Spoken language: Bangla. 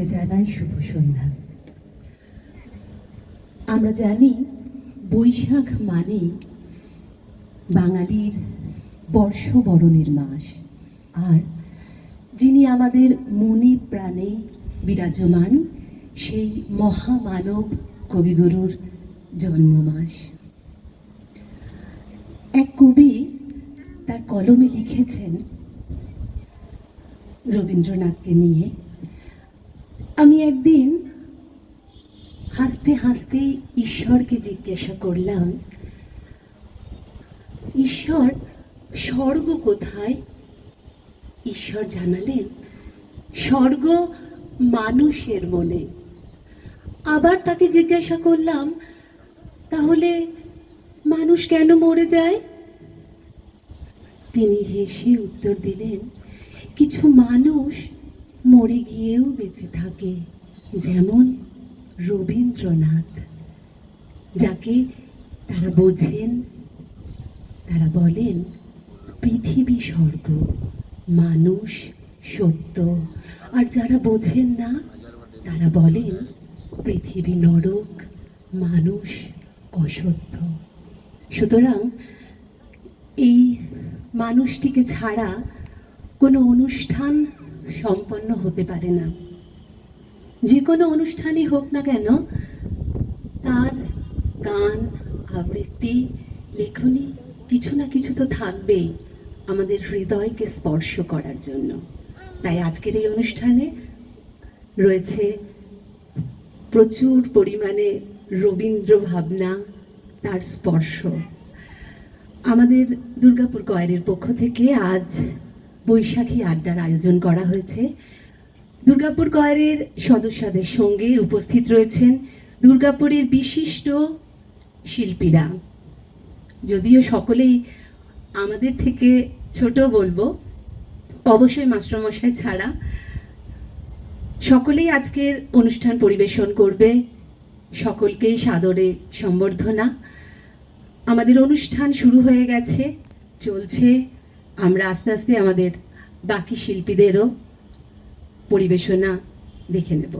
সকলকে জানাই শুভ সন্ধ্যা। আমরা জানি বৈশাখ মানে বাঙালির বর্ষবরণের মাস, আর যিনি আমাদের মনে প্রাণে বিরাজমান সেই মহামানব কবিগুরুর জন্ম মাস। এক কবি তার কলমে লিখেছেন রবীন্দ্রনাথকে নিয়ে, আমি একদিন হাসতে হাসতে ঈশ্বরকে জিজ্ঞাসা করলাম, ঈশ্বর স্বর্গ কোথায়? ঈশ্বর জানালেন, স্বর্গ মানুষের মনে। আবার তাকে জিজ্ঞাসা করলাম, তাহলে মানুষ কেন মরে যায়? তিনি হেসে উত্তর দিলেন, কিছু মানুষ মরে গিয়েও বেঁচে থাকে, যেমন রবীন্দ্রনাথ, যাকে তারা বোঝেন, তারা বলেন পৃথিবী স্বর্গ, মানুষ সত্য। আর যারা বোঝেন না তারা বলেন পৃথিবী নরক, মানুষ অসত্য। সুতরাং এই মানুষটিকে ছাড়া কোনো অনুষ্ঠান সম্পন্ন হতে পারে না। যে কোনো অনুষ্ঠানই হোক না কেন, তার গান, আবৃত্তি, লেখনী কিছু না কিছু তো থাকবেই আমাদের হৃদয়কে স্পর্শ করার জন্য। তাই আজকের এই অনুষ্ঠানে রয়েছে প্রচুর পরিমাণে রবীন্দ্র ভাবনা, তার স্পর্শ। আমাদের দুর্গাপুর কয়েরের পক্ষ থেকে আজ বৈশাখী আড্ডার আয়োজন করা হয়েছে। দুর্গাপুর কয়েরের সদস্যদের সঙ্গে উপস্থিত রয়েছেন দুর্গাপুরের বিশিষ্ট শিল্পীরা, যদিও সকলেই আমাদের থেকে ছোট বলবো, অবশ্যই মাস্টারমশাই ছাড়া। সকলেই আজকের অনুষ্ঠান পরিবেশন করবে, সকলকেই সাদরে সম্বর্ধনা। আমাদের অনুষ্ঠান শুরু হয়ে গেছে, চলছে। আমরা আস্তে আস্তে আমাদের বাকি শিল্পীদেরও পরিবেশনা দেখে নেব।